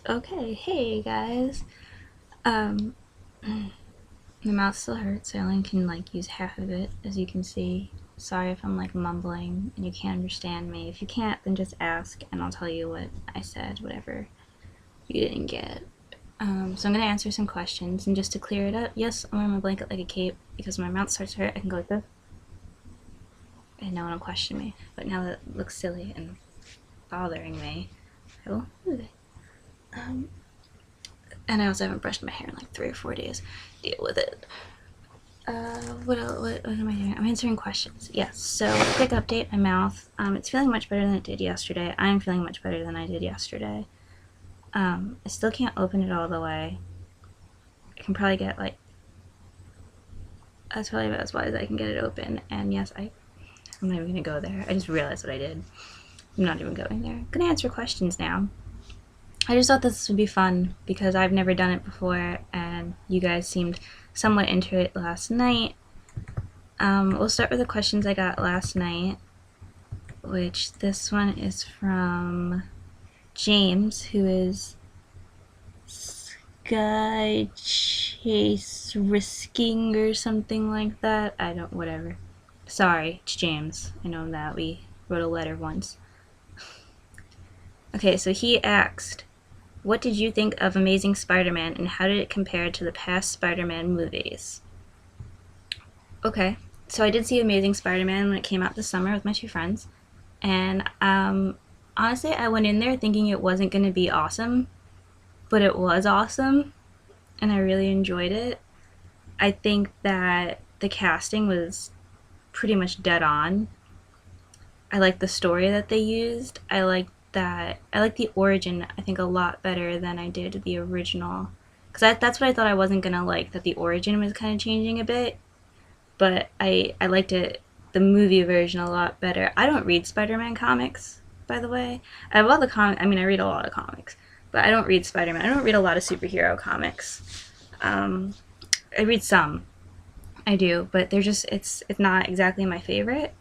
Okay, hey guys. Um, my mouth still hurts. I only can use half of it, as you can see. Sorry if I'm mumbling and you can't understand me. If you can't, then just ask and I'll tell you what I said, whatever you didn't get. So I'm gonna answer some questions, and just to clear it up, yes, I'm wearing my blanket like a cape because my mouth starts to hurt. I can go like this, and no one will question me. But now that it looks silly and bothering me, I will move it. And I also haven't brushed my hair in like 3 or 4 days. Deal with it. What else? What am I doing? I'm answering questions. Yes. So quick update. My mouth. It's feeling much better than it did yesterday. I'm feeling much better than I did yesterday. I still can't open it all the way. I can probably get that's probably about as wide as I can get it open. And yes, I'm not even gonna go there. I just realized what I did. I'm not even going there. I'm gonna answer questions now. I just thought this would be fun because I've never done it before, and you guys seemed somewhat into it last night. We'll start with the questions I got last night, which this one is from James, who is Sky Chase Risking or something like that. I don't, whatever. Sorry, it's James. I know that we wrote a letter once. Okay, so he asked, what did you think of Amazing Spider-Man and how did it compare to the past Spider-Man movies? Okay, so I did see Amazing Spider-Man when it came out this summer with my two friends, and honestly, I went in there thinking it wasn't going to be awesome, but it was awesome, and I really enjoyed it. I think that the casting was pretty much dead on. I like the story that they used. I like the origin, I think, a lot better than I did the original. Because that's what I thought I wasn't going to like, that the origin was kind of changing a bit. But I liked the movie version a lot better. I don't read Spider-Man comics, by the way. I have all the comics. I mean, I read a lot of comics, but I don't read Spider-Man. I don't read a lot of superhero comics. I read some. I do, but they're just it's not exactly my favorite.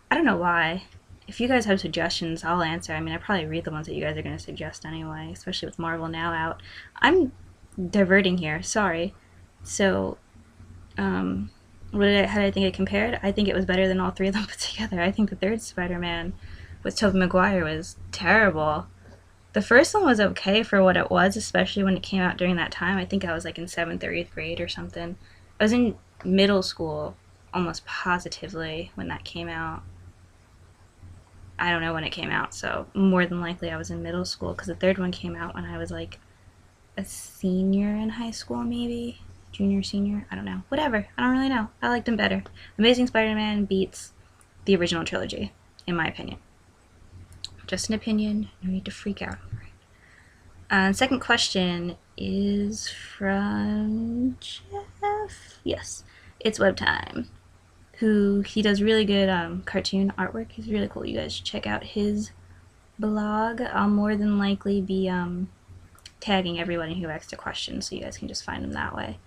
I don't know why. If you guys have suggestions, I'll answer. I mean, I probably read the ones that you guys are going to suggest anyway, especially with Marvel now out. I'm diverting here. Sorry. So, how did I think it compared? I think it was better than all three of them put together. I think the third Spider-Man with Tobey Maguire was terrible. The first one was okay for what it was, especially when it came out during that time. I think I was in 7th or 8th grade or something. I was in middle school, almost positively, when that came out. I don't know when it came out, so more than likely I was in middle school, because the third one came out when I was a senior in high school, maybe? Junior, senior? I don't know. Whatever. I don't really know. I liked him better. Amazing Spider-Man beats the original trilogy, in my opinion. Just an opinion. No need to freak out over it. Second question is from Jeff. Yes, it's Web Time. He does really good cartoon artwork. He's really cool. You guys should check out his blog. I'll more than likely be tagging everyone who asked a question, so you guys can just find him that way.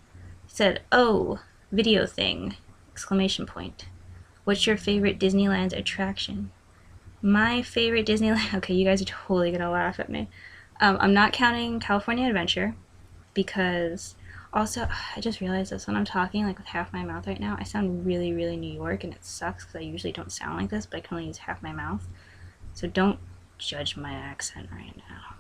He said, "Oh, video thing!" Exclamation point. What's your favorite Disneyland attraction? My favorite Disneyland. Okay, you guys are totally gonna laugh at me. I'm not counting California Adventure because. Also, I just realized this when I'm talking with half my mouth right now. I sound really, really New York, and it sucks because I usually don't sound like this, but I can only use half my mouth. So don't judge my accent right now.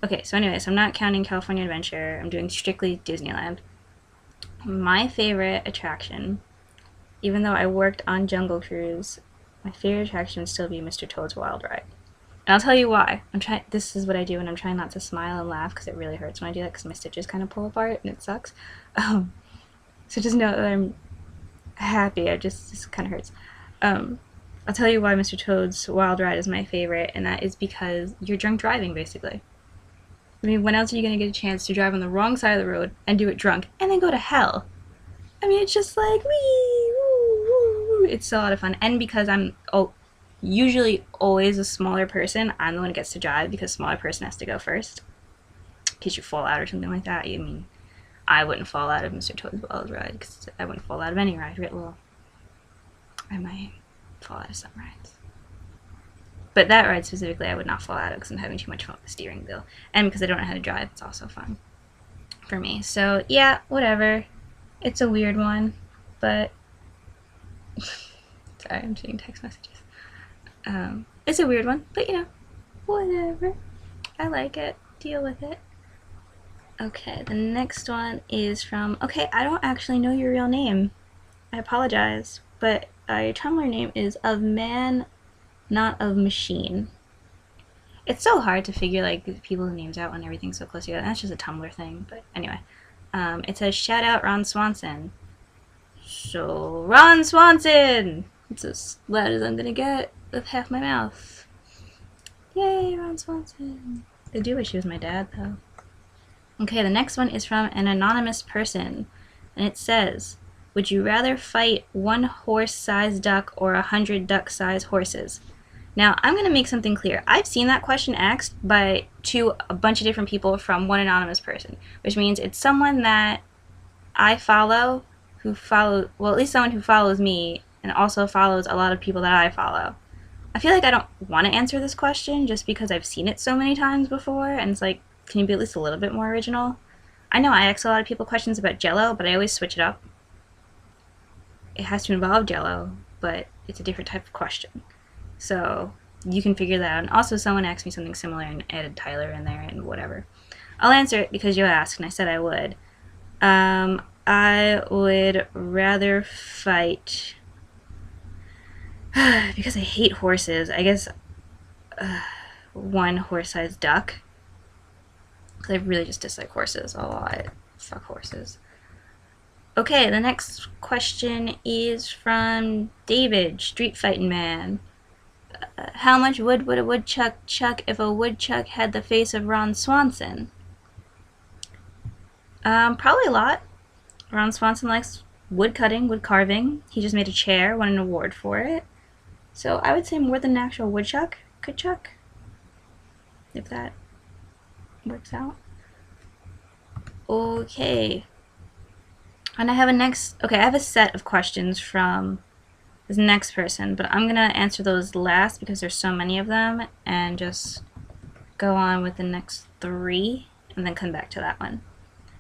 Okay, so anyways, I'm not counting California Adventure. I'm doing strictly Disneyland. My favorite attraction, even though I worked on Jungle Cruise, my favorite attraction would still be Mr. Toad's Wild Ride. And I'll tell you why. This is what I do when I'm trying not to smile and laugh, because it really hurts when I do that, because my stitches kind of pull apart and it sucks. So just know that I'm happy. This kind of hurts. I'll tell you why Mr. Toad's Wild Ride is my favorite, and that is because you're drunk driving, basically. I mean, when else are you going to get a chance to drive on the wrong side of the road and do it drunk, and then go to hell? I mean, it's just wee, woo, woo, woo. It's a lot of fun. And because I'm usually always a smaller person, I'm the one who gets to drive, because smaller person has to go first in case you fall out or something like that. I mean, I wouldn't fall out of Mr. Toad's Wild Ride, because I wouldn't fall out of any ride. Well, I might fall out of some rides. But that ride specifically, I would not fall out of because I'm having too much fun with the steering wheel. And because I don't know how to drive, it's also fun for me. So, yeah, whatever. It's a weird one, but... Sorry, I'm seeing text messages. It's a weird one, but, you know, whatever. I like it. Deal with it. Okay, the next one is from... Okay, I don't actually know your real name. I apologize, but your Tumblr name is Of Man, Not Of Machine. It's so hard to figure like people's names out when everything's so close together. That's just a Tumblr thing, but anyway. It says, shout out Ron Swanson. So, Ron Swanson! It's as loud as I'm gonna get with half my mouth. Yay, Ron Swanson. I do wish he was my dad, though. Okay, the next one is from an anonymous person, and it says, would you rather fight 1 horse-sized duck or 100 duck-sized horses? Now, I'm going to make something clear. I've seen that question asked to a bunch of different people from one anonymous person, which means it's someone that I follow, well, at least someone who follows me, and also follows a lot of people that I follow. I feel like I don't want to answer this question just because I've seen it so many times before, and it's like, can you be at least a little bit more original? I know I ask a lot of people questions about Jell-O, but I always switch it up. It has to involve Jell-O, but it's a different type of question. So you can figure that out. And also someone asked me something similar and added Tyler in there and whatever. I'll answer it because you asked, and I said I would. I would rather fight... because I hate horses, I guess 1 horse-sized duck. Because I really just dislike horses a lot. Fuck horses. Okay, the next question is from David, Street Fighting Man. How much wood would a woodchuck chuck if a woodchuck had the face of Ron Swanson? Probably a lot. Ron Swanson likes wood cutting, wood carving. He just made a chair, won an award for it. So I would say more than an actual woodchuck could chuck. If that works out. Okay. And I have I have a set of questions from this next person, but I'm gonna answer those last because there's so many of them, and just go on with the next 3 and then come back to that one.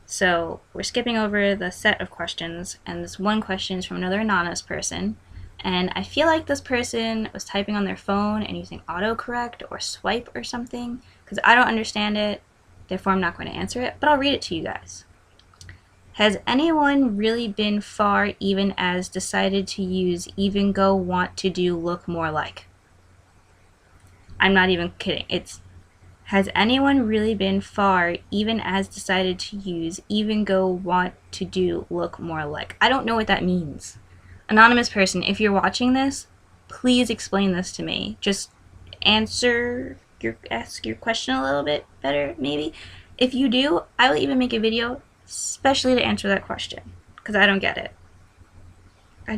So we're skipping over the set of questions, and this one question is from another anonymous person, and I feel like this person was typing on their phone and using autocorrect or swipe or something, because I don't understand it, therefore I'm not going to answer it, but I'll read it to you guys. Has anyone really been far even as decided to use even go want to do look more like? I'm not even kidding. Has anyone really been far even as decided to use even go want to do look more like? I don't know what that means. Anonymous person, if you're watching this, please explain this to me. Just ask your question a little bit better, maybe. If you do, I will even make a video especially to answer that question, because I don't get it. I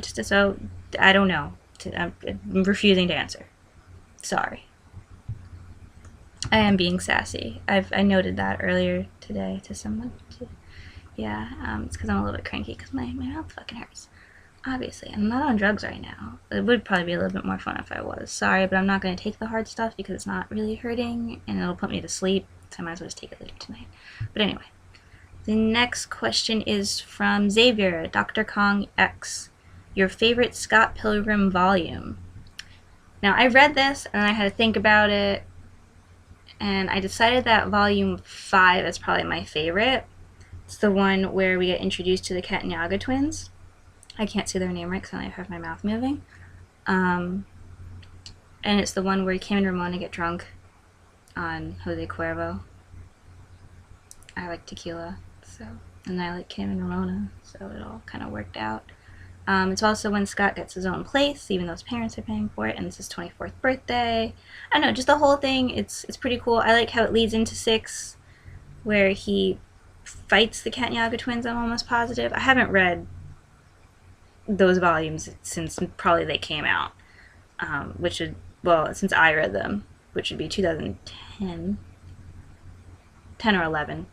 don't know. I'm refusing to answer. Sorry. I am being sassy. I noted that earlier today to someone. Yeah, it's because I'm a little bit cranky because my mouth fucking hurts. Obviously, I'm not on drugs right now. It would probably be a little bit more fun if I was. Sorry, but I'm not going to take the hard stuff because it's not really hurting and it'll put me to sleep, so I might as well just take it later tonight. But anyway. The next question is from Xavier, Dr. Kong X. Your favorite Scott Pilgrim volume? Now, I read this and I had to think about it, and I decided that volume 5 is probably my favorite. It's the one where we get introduced to the Katniaga twins. I can't say their name right because I have my mouth moving. And it's the one where Kim and Ramona get drunk on Jose Cuervo. I like tequila. And I like Kim and Ramona, so it all kind of worked out. It's also when Scott gets his own place, even though his parents are paying for it, and it's his 24th birthday. I don't know, just the whole thing, it's pretty cool. I like how it leads into 6, where he fights the Katniaga twins, I'm almost positive. I haven't read those volumes since probably they came out, since I read them, which would be 2010 or 11.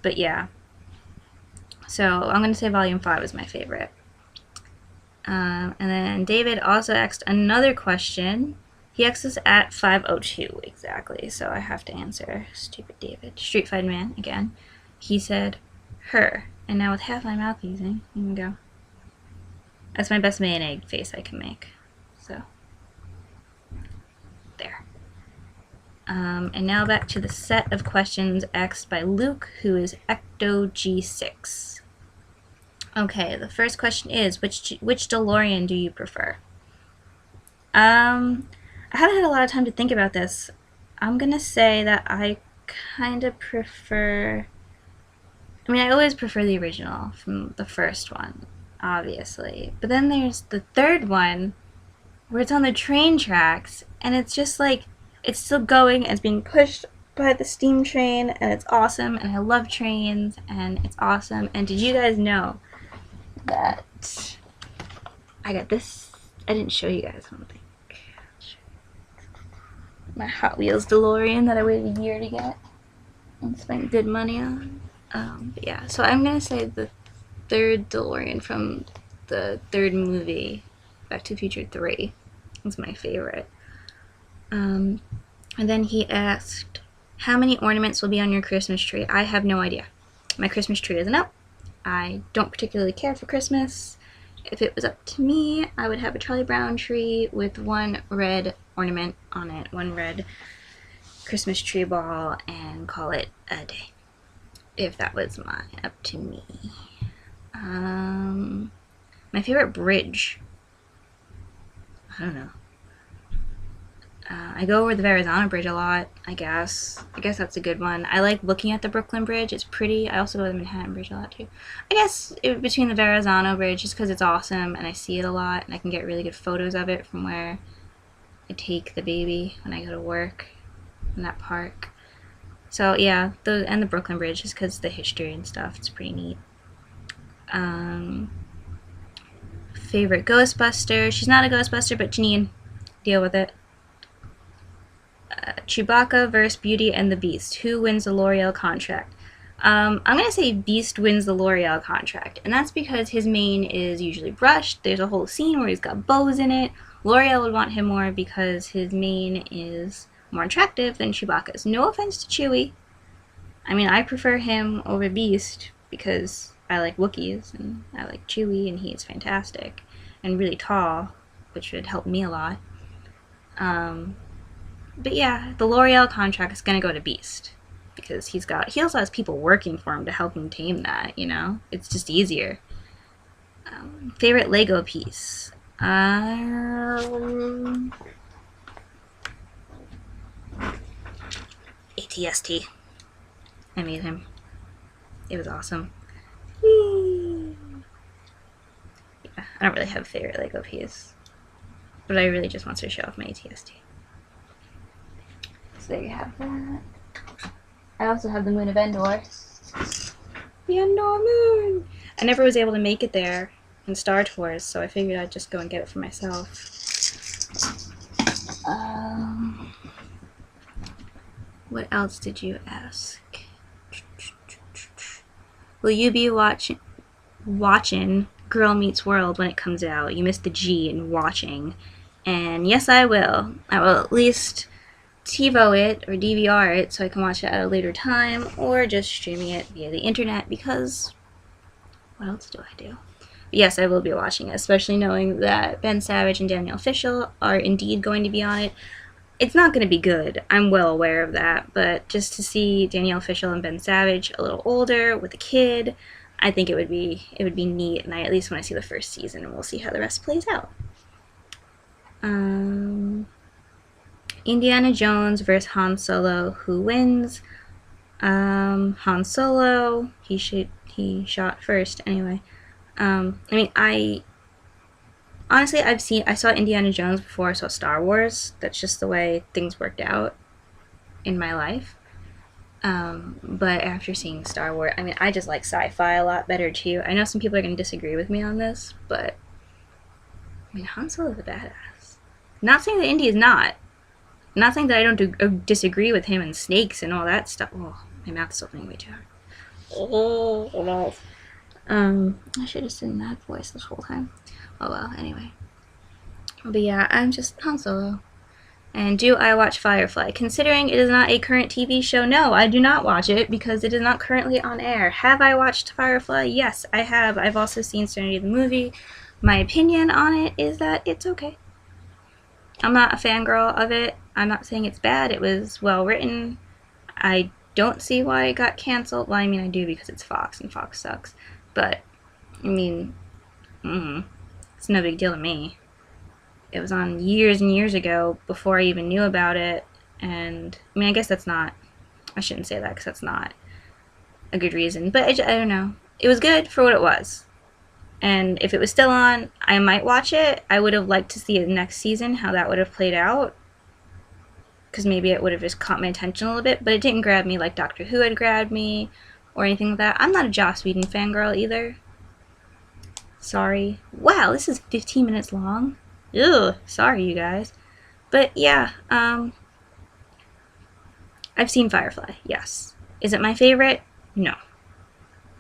But yeah. So I'm going to say volume 5 is my favorite. And then David also asked another question. PX is at 5:02 exactly, so I have to answer. Stupid David. Street Fighter Man again. He said her, and now with half my mouth using, here we go. That's my best mayonnaise face I can make. So there. And now back to the set of questions asked by Luke, who is Ecto G6. Okay, the first question is, which DeLorean do you prefer? I haven't had a lot of time to think about this. I'm gonna say that I kind of prefer... I mean, I always prefer the original from the first one, obviously. But then there's the third one, where it's on the train tracks, and it's just like, it's still going, and it's being pushed by the steam train, and it's awesome, and I love trains, and it's awesome. And did you guys know that I got this? I didn't show you guys something. My Hot Wheels DeLorean that I waited a year to get and spent good money on. But yeah, so I'm gonna say the third DeLorean from the third movie, Back to the Future 3, is my favorite. And then he asked, how many ornaments will be on your Christmas tree? I have no idea. My Christmas tree isn't up. I don't particularly care for Christmas. If it was up to me, I would have a Charlie Brown tree with one red ornament on it, one red Christmas tree ball, and call it a day. If that was up to me. My favorite bridge. I don't know. I go over the Verrazano Bridge a lot, I guess. I guess that's a good one. I like looking at the Brooklyn Bridge. It's pretty. I also go to the Manhattan Bridge a lot, too. I guess between the Verrazano Bridge, just because it's awesome, and I see it a lot, and I can get really good photos of it from where I take the baby when I go to work in that park. So, yeah, and the Brooklyn Bridge, just because the history and stuff. It's pretty neat. Favorite Ghostbuster. She's not a Ghostbuster, but Janine. Deal with it. Chewbacca versus Beauty and the Beast. Who wins the L'Oreal contract? I'm going to say Beast wins the L'Oreal contract. And that's because his mane is usually brushed. There's a whole scene where he's got bows in it. L'Oreal would want him more because his mane is more attractive than Chewbacca's. No offense to Chewie. I mean, I prefer him over Beast because I like Wookiees and I like Chewie and he's fantastic and really tall, which would help me a lot. But yeah, the L'Oreal contract is going to go to Beast because he also has people working for him to help him tame that, you know? It's just easier. Favorite Lego piece? ATST. I made him. It was awesome. Whee! Yeah, I don't really have a favorite Lego piece, but I really just want to show off my ATST. So there you have that. I also have the Moon of Endor. The Endor Moon! I never was able to make it there in Star Tours, so I figured I'd just go and get it for myself. What else did you ask? Will you be watching Girl Meets World when it comes out? You missed the G in watching. And yes, I will. I will at least TiVo it or DVR it so I can watch it at a later time, or just streaming it via the internet because what else do I do? But yes, I will be watching it, especially knowing that Ben Savage and Danielle Fishel are indeed going to be on it. It's not going to be good. I'm well aware of that, but just to see Danielle Fishel and Ben Savage a little older with a kid, I think it would be neat, and I at least want to see the first season, and we'll see how the rest plays out. Indiana Jones versus Han Solo. Who wins? Han Solo. He shot first anyway. I mean, honestly, I saw Indiana Jones before I saw Star Wars. That's just the way things worked out in my life. But after seeing Star Wars, I mean, I just like sci-fi a lot better too. I know some people are going to disagree with me on this, but I mean, Han Solo is a badass. Not saying that Indy is not. Not saying that I don't disagree with him and snakes and all that stuff. Oh, my mouth's still opening way too hard. Oh, no. I should have seen that voice this whole time. Oh well, anyway. But yeah, I'm just Han Solo. And do I watch Firefly? Considering it is not a current TV show, no, I do not watch it because it is not currently on air. Have I watched Firefly? Yes, I have. I've also seen Serenity the movie. My opinion on it is that it's okay. I'm not a fangirl of it. I'm not saying it's bad. It was well written. I don't see why it got canceled. Well, I mean, I do because it's Fox and Fox sucks. But, I mean, it's no big deal to me. It was on years and years ago before I even knew about it. And, I mean, I guess that's not, I shouldn't say that because that's not a good reason. But I don't know. It was good for what it was. And if it was still on, I might watch it. I would have liked to see it next season, how that would have played out. Because maybe it would have just caught my attention a little bit. But it didn't grab me like Doctor Who had grabbed me or anything like that. I'm not a Joss Whedon fangirl either. Sorry. Wow, this is 15 minutes long. Ugh, sorry you guys. But yeah, I've seen Firefly, yes. Is it my favorite? No.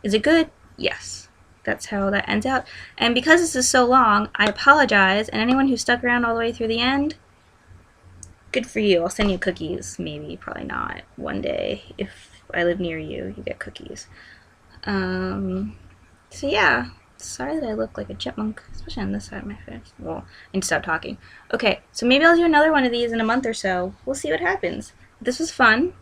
Is it good? Yes. That's how that ends out. And because this is so long, I apologize, and anyone who stuck around all the way through the end, good for you. I'll send you cookies, maybe, probably not. One day, if I live near you, you get cookies. So yeah. Sorry that I look like a chipmunk, especially on this side of my face. Well, I need to stop talking. Okay, so maybe I'll do another one of these in a month or so. We'll see what happens. This was fun.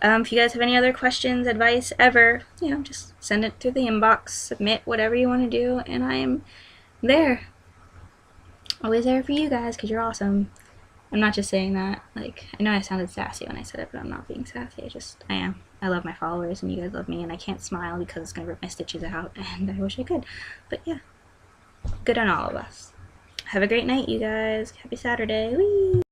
If you guys have any other questions, advice, ever, just send it through the inbox, submit whatever you want to do, and I am there. Always there for you guys, because you're awesome. I'm not just saying that. Like, I know I sounded sassy when I said it, but I'm not being sassy. I am. I love my followers, and you guys love me, and I can't smile because it's going to rip my stitches out, and I wish I could. But yeah, good on all of us. Have a great night, you guys. Happy Saturday. Whee!